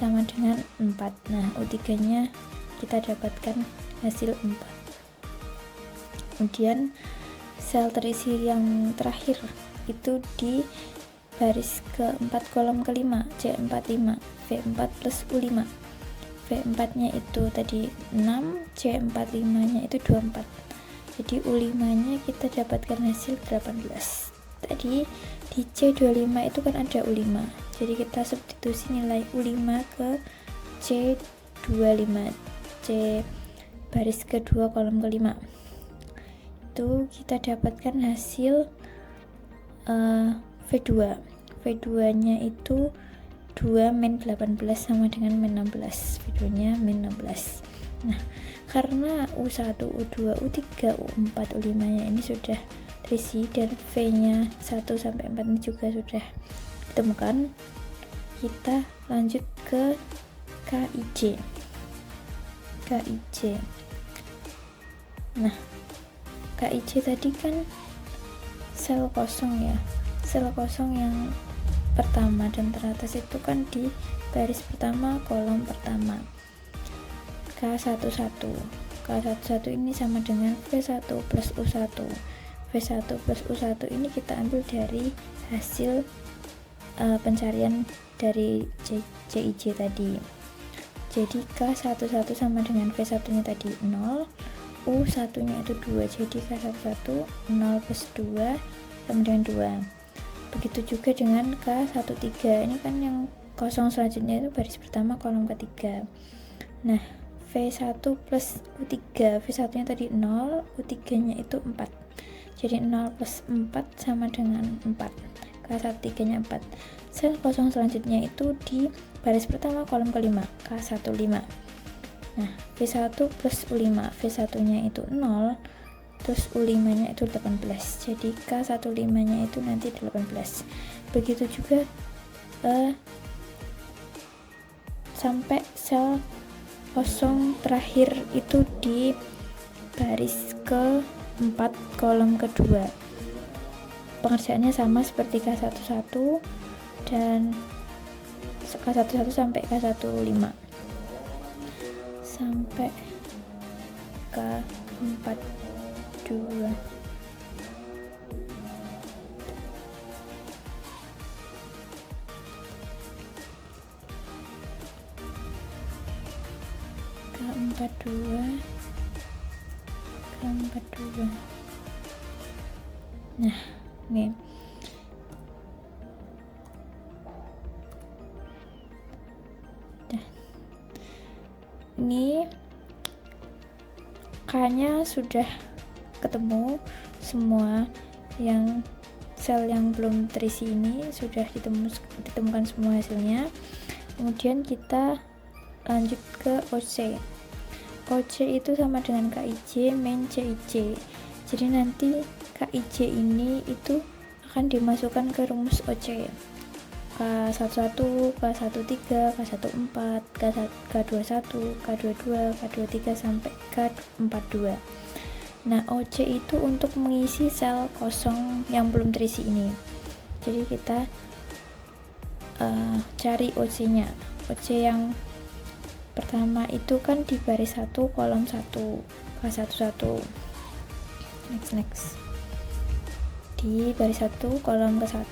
sama dengan 4. Nah, U3 nya kita dapatkan hasil 4. Kemudian sel terisi yang terakhir itu di baris ke-4 kolom kelima, C45, V4 plus U5. V4 nya itu tadi 6, C45 nya itu 24, jadi U5 nya kita dapatkan hasil 18. Tadi di C25 itu kan ada U5, jadi kita substitusi nilai U5 ke C25, C baris kedua kolom kelima, itu kita dapatkan hasil V2. V2 nya itu 2 min 18 sama dengan min 16, V2 nya min 16. Nah, karena U1, U2, U3, U4, U5 nya ini sudah terisi dan V nya 1 sampai 4 ini juga sudah ditemukan, kita lanjut ke KIJ. Nah, KIJ tadi kan sel kosong ya, sel kosong yang pertama dan teratas itu kan di baris pertama kolom pertama. K11. K11 ini sama dengan V1 plus U1. V1 plus U1 ini kita ambil dari hasil pencarian dari CIJ tadi. Jadi K11 sama dengan V1 nya tadi 0, U1 nya itu 2, jadi K11 0 plus 2 sama dengan 2. Begitu juga dengan K13, ini kan yang kosong selanjutnya itu baris pertama kolom ketiga. Nah, V1 plus U3, V1 nya tadi 0, U3 nya itu 4, jadi 0 plus 4 sama dengan 4. K13 nya 4. Sel kosong selanjutnya itu di baris pertama kolom kelima, K15. Nah, V1 plus U5, V1 nya itu 0, terus U5 nya itu 18, jadi K15 nya itu nanti 18. Begitu juga sampai sel kosong terakhir itu di baris ke-4 kolom kedua. Pengerjaannya sama seperti K11 dan K11 sampai K15 sampai K42. K42. Nah, nih. Ini K-nya sudah ketemu semua, yang sel yang belum terisi ini sudah ditemukan semua hasilnya. Kemudian kita lanjut ke OC. OC itu sama dengan KIJ min CIJ. Jadi nanti KIJ ini itu akan dimasukkan ke rumus OC. K11, K13, K14, K21, K22, K23 sampai K42. Nah, OC itu untuk mengisi sel kosong yang belum terisi ini. Jadi kita cari OC-nya. OC yang pertama itu kan di baris 1 kolom 1, K11. Next. Di baris 1 kolom ke-1.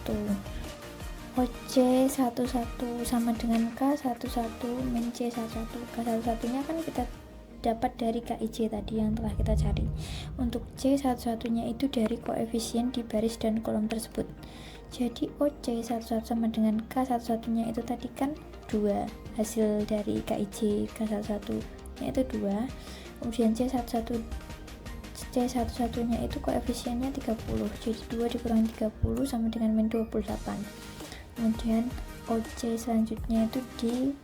OC11 sama dengan K11 min C11. K11 nya kan kita dapat dari KIJ tadi yang telah kita cari. Untuk C11 nya itu dari koefisien di baris dan kolom tersebut. Jadi OC11 sama dengan K11 nya itu tadi kan 2, hasil dari KIJ K11 nya itu 2. Kemudian C11 nya itu koefisiennya 30, jadi 2 dikurangi 30 sama dengan min 28. Kemudian OC selanjutnya itu di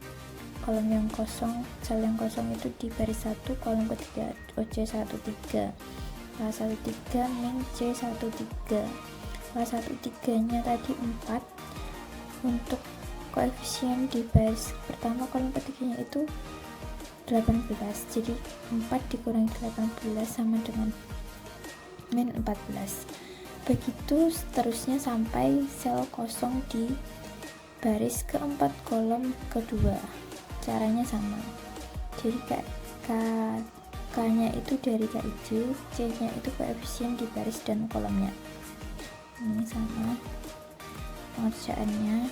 kolom yang kosong, sel yang kosong itu di baris 1 kolom ketiga, OC13. K13 min C13. K13 nya tadi 4. Untuk koefisien di baris pertama kolom ketiganya itu 18, jadi 4 dikurangi 18 sama dengan min 14. Begitu seterusnya sampai sel kosong di baris keempat kolom kedua. Caranya sama, jadi K nya itu dari KIJ, C nya itu koefisien di baris dan kolomnya. Ini sama pengerjaannya.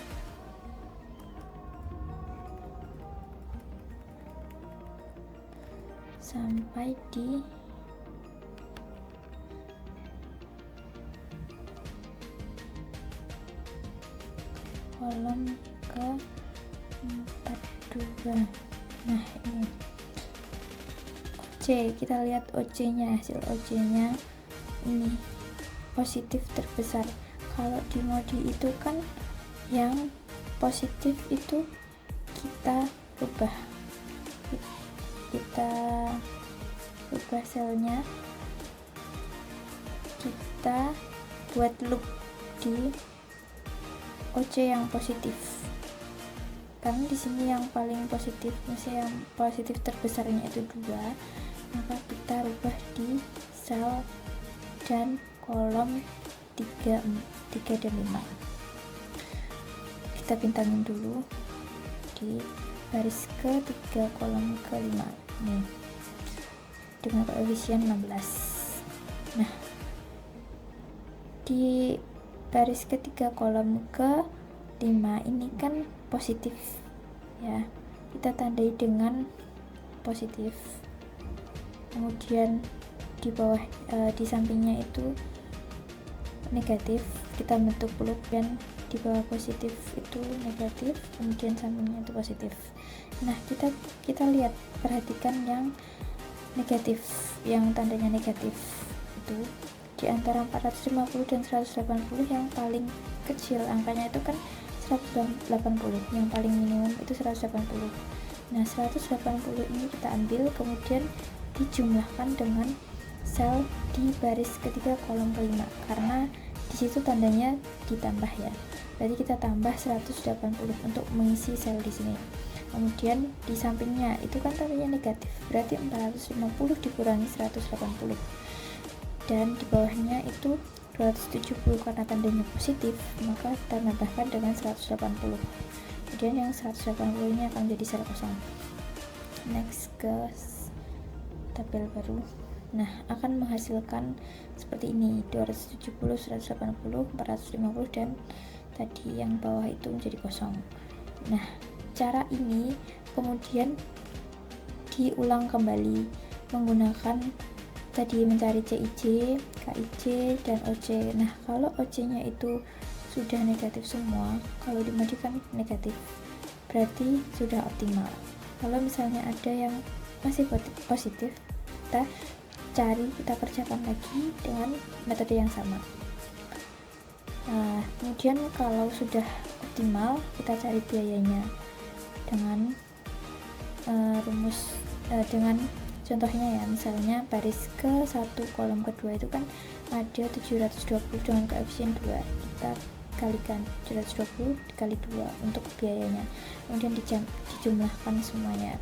Sampai di kolom ke-42. Nah, ini OC, kita lihat OC nya, hasil OC nya ini positif terbesar. Kalau di modi itu kan yang positif itu kita rubah selnya, kita buat loop di OC yang positif, karena di sini yang paling positif, misalnya yang positif terbesarnya itu 2, maka kita rubah di sel dan kolom 3 dan 5. Kita bintangin dulu di baris ke-3 kolom ke-5. nih dengan koefisien 16. Nah, di baris ketiga kolom ke-5 ini kan positif ya, kita tandai dengan positif. Kemudian di bawah di sampingnya itu negatif, kita bentuk peluk, dan di bawah positif itu negatif, kemudian sampingnya itu positif. Nah, kita lihat, perhatikan yang negatif, yang tandanya negatif itu di antara 450 dan 180 yang paling kecil angkanya itu kan 180, yang paling minimum itu 180. Nah, 180 ini kita ambil, kemudian dijumlahkan dengan sel di baris ketiga kolom kelima, karena di situ tandanya ditambah ya. Berarti kita tambah 180 untuk mengisi sel di sini. Kemudian di sampingnya itu kan tandanya negatif, berarti 450 dikurangi 180. Dan di bawahnya itu 270 karena tandanya positif, maka kita tambahkan dengan 180. Kemudian yang 180 ini akan menjadi sel kosong. Next ke tabel baru. Nah, akan menghasilkan seperti ini, 270, 180, 450, dan tadi yang bawah itu menjadi kosong. Nah, cara ini kemudian diulang kembali menggunakan tadi mencari CIJ, KIJ, dan OC. Nah, kalau OC-nya itu sudah negatif semua, kalau dimodikan negatif, berarti sudah optimal. Kalau misalnya ada yang masih positif, kita kerjakan lagi dengan metode yang sama. Nah, kemudian kalau sudah optimal, kita cari biayanya dengan dengan contohnya ya, misalnya baris ke-1 kolom kedua itu kan ada 720 dengan koefisien 2, kita kalikan 720 dikali 2 untuk biayanya, kemudian dijumlahkan semuanya.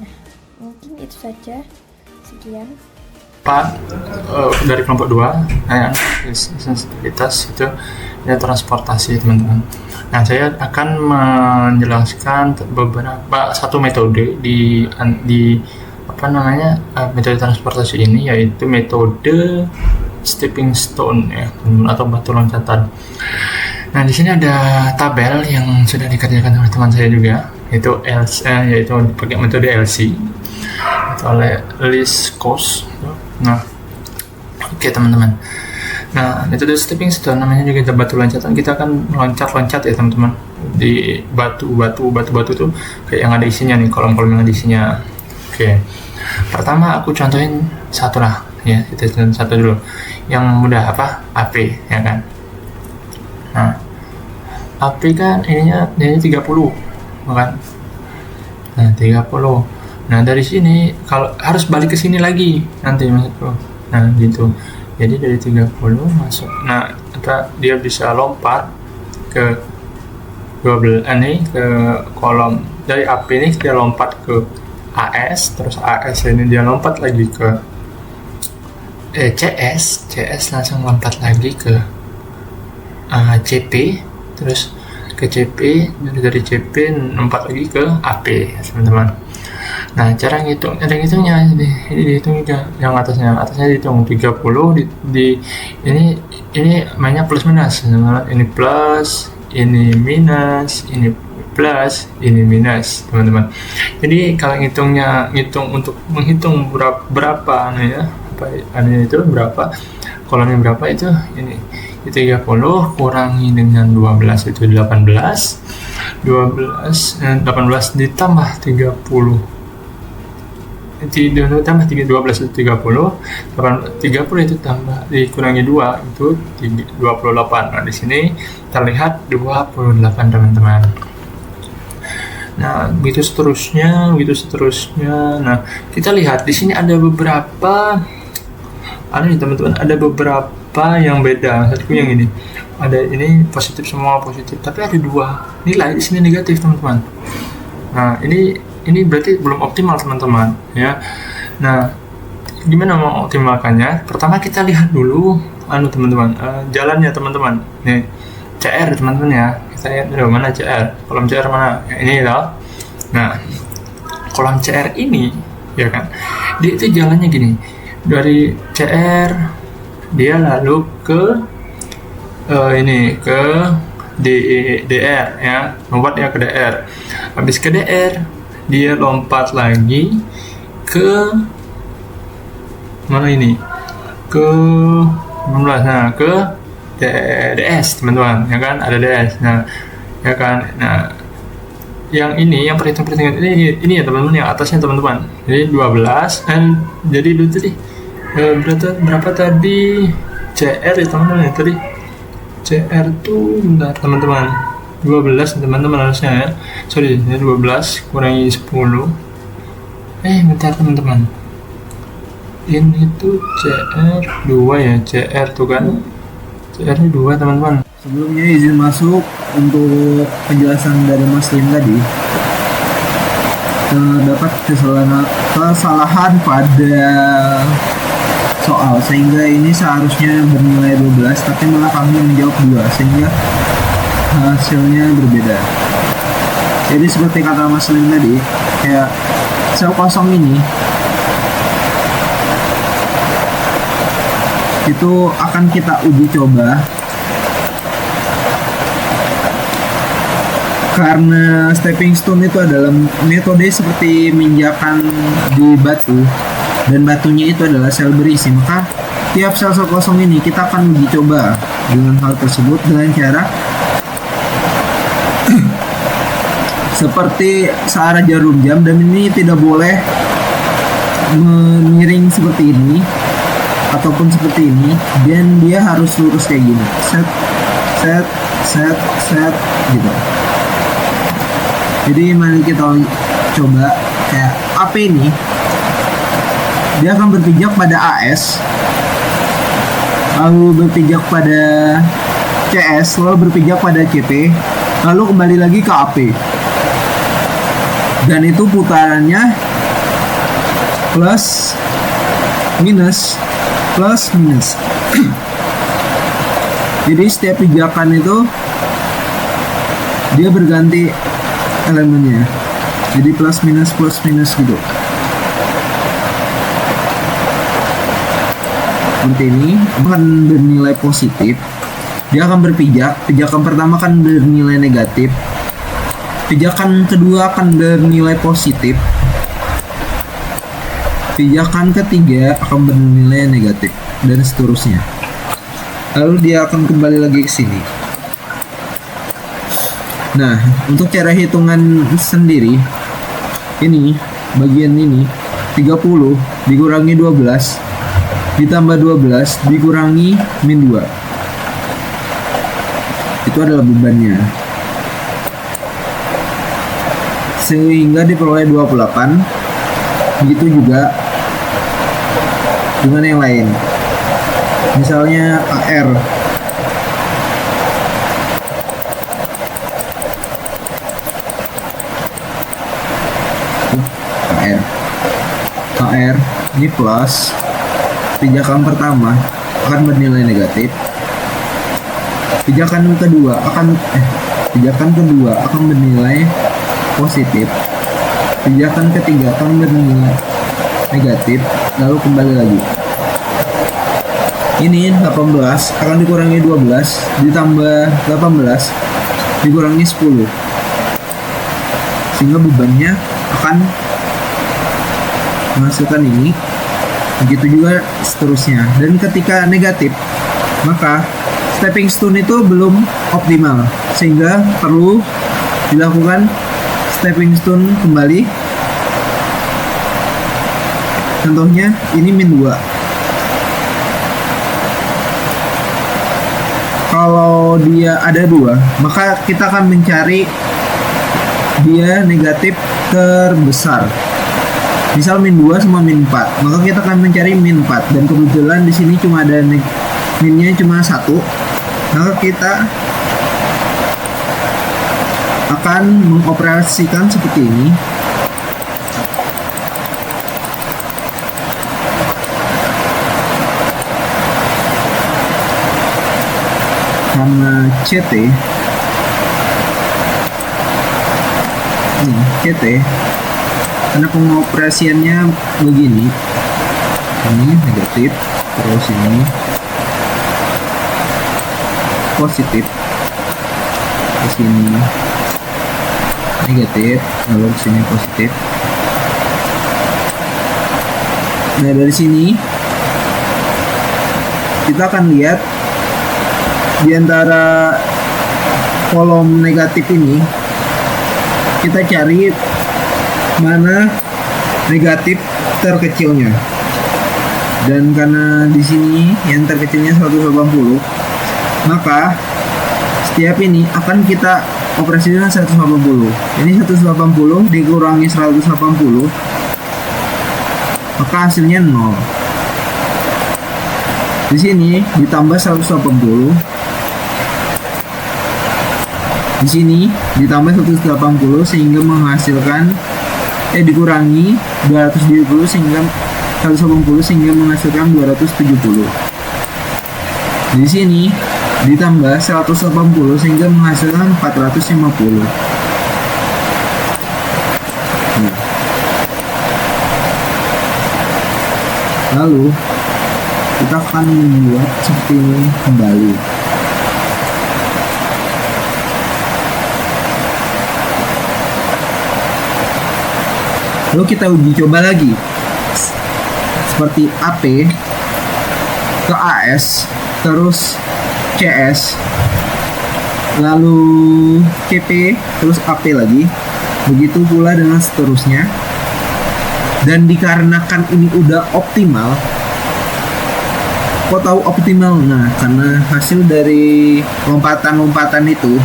Nah, mungkin itu saja, sekian Pak. Dari kelompok 2 sensitivitas itu ya, transportasi teman-teman. Nah, saya akan menjelaskan satu metode di metode transportasi ini, yaitu metode stepping stone ya, atau batu loncatan. Nah, di sini ada tabel yang sudah dikerjakan oleh teman saya juga, yaitu pakai metode LC oleh Liskos. Nah, oke teman-teman. Nah, metode stepping stone namanya juga batu loncatan. Kita akan loncat-loncat ya teman-teman di batu tuh kayak yang ada isinya nih, kolom-kolom yang ada isinya. Oke. Pertama aku contohin satu lah ya, kita contohin satu dulu. Yang mudah AP ya kan. Nah, AP kan ini 30 kan. Nah, 30. Nah, dari sini kalau harus balik ke sini lagi nanti maksudku. Nah, gitu. Jadi dari 30 masuk. Nah, dia bisa lompat ke 12 ini ke kolom dari AP ini, dia lompat ke AS, terus AS ini dia lompat lagi ke CS langsung lompat lagi ke CP, terus ke CP, dari CP lompat lagi ke AP teman-teman. Nah, cara ngitungnya ini dihitung juga, yang atasnya dihitung 30 ini mainnya plus minus teman-teman. Ini plus, ini minus, ini plus, ini minus teman-teman. Jadi kalau ngitung untuk menghitung berapa itu berapa, kolomnya berapa itu ini 30 kurangi dengan 12 itu 18 ditambah 30 tambah 12 itu 30 itu tambah dikurangi 2 itu 28. Nah, di sini terlihat 28 teman-teman. Nah, begitu seterusnya. Nah, kita lihat di sini ada beberapa teman-teman, ada beberapa yang beda. Maksudku yang ini ada ini positif, semua positif, tapi ada 2 nilai di sini negatif teman-teman. Nah, ini berarti belum optimal teman-teman ya. Nah, gimana mau optimalkannya? Pertama kita lihat dulu teman-teman, jalannya teman-teman. Nih, CR teman-teman ya. Kita lihat dulu mana CR. Kolom CR mana? Ya, ini loh. Nah, kolom CR ini ya kan. Dia itu jalannya gini, dari CR dia lalu ke ke DR ya, lompat ya ke DR. Habis ke DR dia lompat lagi ke mana ini, ke 16, nah ke DS teman-teman, ya kan, ada DS, nah ya kan. Nah yang ini, yang perhitungan ini ya teman-teman, yang atasnya teman-teman, jadi 12, dan jadi itu tadi berapa tadi CR ya teman-teman, ya tadi CR tuh bentar teman-teman, 12 teman-teman harusnya ya, sorry, 12 kurangi 10, bentar teman-teman, ini tuh CR 2 ya, CR tuh kan, CR 2 teman-teman. Sebelumnya izin masuk untuk penjelasan dari Mas Lim tadi. Terdapat kesalahan pada soal, sehingga ini seharusnya bernilai 12 tapi malah kami menjawab 2, sehingga hasilnya berbeda. Jadi seperti kata Mas Lim tadi, kayak sel kosong ini itu akan kita uji coba karena stepping stone itu adalah metode seperti menginjakan di batu, dan batunya itu adalah sel berisi. Maka tiap sel kosong ini kita akan uji coba dengan hal tersebut dengan cara seperti searah jarum jam, dan ini tidak boleh miring seperti ini ataupun seperti ini, dan dia harus lurus kayak gini, set set set set gitu. Jadi mari kita coba kayak AP ini, dia akan berpijak pada AS, lalu berpijak pada CS, lalu berpijak pada CP, lalu kembali lagi ke AP, dan itu putarannya plus minus plus minus. Jadi setiap pijakan itu dia berganti elemennya, jadi plus minus gitu. Seperti ini akan bernilai positif, dia akan berpijak. Pijakan pertama akan bernilai negatif, pijakan kedua akan bernilai positif, pijakan ketiga akan bernilai negatif, dan seterusnya. Lalu dia akan kembali lagi ke sini. Nah, untuk cara hitungan sendiri, ini bagian ini 30 dikurangi 12 ditambah 12 dikurangi min 2. Itu adalah bebannya. Sehingga diperoleh 28. Begitu juga dengan yang lain. Misalnya AR. AR ini plus, pijakan pertama akan bernilai negatif, pijakan kedua akan bernilai positif, pijakan ketiga akan bernilai negatif, lalu kembali lagi. Ini 18 akan dikurangi 12 ditambah 18 dikurangi 10, sehingga bebannya akan menghasilkan ini. Begitu juga seterusnya. Dan ketika negatif, maka stepping stone itu belum optimal, sehingga perlu dilakukan stepping stone kembali. Contohnya ini min 2. Kalau dia ada 2, maka kita akan mencari dia negatif terbesar. Misal min 2 sama min 4, maka kita akan mencari min 4, dan kebetulan di sini cuma ada minnya cuma 1, maka kita akan mengoperasikan seperti ini. Karena CT karena pengoperasiannya begini. Ini negatif, terus ini positif, ke sini negatif, lalu ke sini positif. Nah, dari sini kita akan lihat di antara kolom negatif ini, kita cari mana negatif terkecilnya. Dan karena di sini yang terkecilnya 180, maka setiap ini akan kita operasi dengan 180. Ini 180 dikurangi 180, maka hasilnya 0. Di sini ditambah 180, di sini ditambah 180 sehingga menghasilkan dikurangi 270 sehingga 180 sehingga menghasilkan 270. Di sini ditambah 180 sehingga menghasilkan 450. Nah. Lalu kita akan membuat seperti ini kembali. Lalu kita uji coba lagi seperti AP ke AS, terus CS, lalu CP, terus AP lagi, begitu pula dengan seterusnya. Dan dikarenakan ini udah optimal, kok tahu optimal? Nah, karena hasil dari lompatan-lompatan itu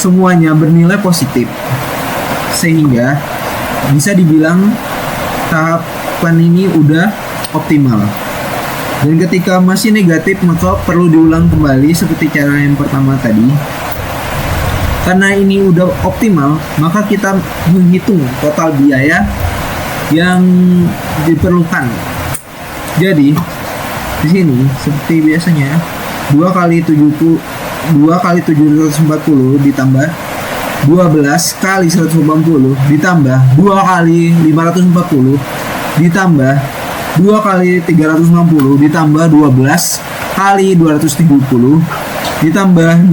semuanya bernilai positif, sehingga bisa dibilang tahapan ini udah optimal. Dan ketika masih negatif, maka perlu diulang kembali seperti cara yang pertama tadi. Karena ini udah optimal, maka kita menghitung total biaya yang diperlukan. Jadi di sini seperti biasanya 2 kali 740 ditambah 12 kali 180 ditambah 2 kali 540 ditambah 2 kali 360 ditambah 12 kali 270 ditambah 16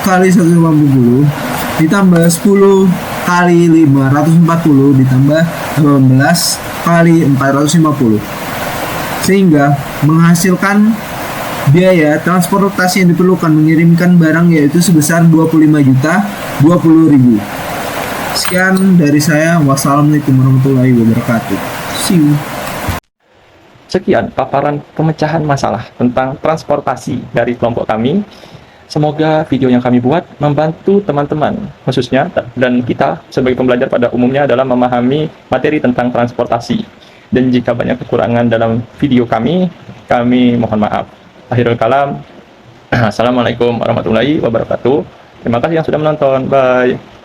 kali 180 ditambah 10 kali 540 ditambah 18 kali 450, sehingga menghasilkan biaya transportasi yang diperlukan mengirimkan barang yaitu sebesar 25.020.000. Sekian dari saya. Wassalamualaikum warahmatullahi wabarakatuh. See you. Sekian paparan pemecahan masalah tentang transportasi dari kelompok kami. Semoga video yang kami buat membantu teman-teman khususnya dan kita sebagai pembelajar pada umumnya dalam memahami materi tentang transportasi. Dan jika banyak kekurangan dalam video kami mohon maaf. Akhirul kalam. Assalamualaikum warahmatullahi wabarakatuh. Terima kasih yang sudah menonton. Bye.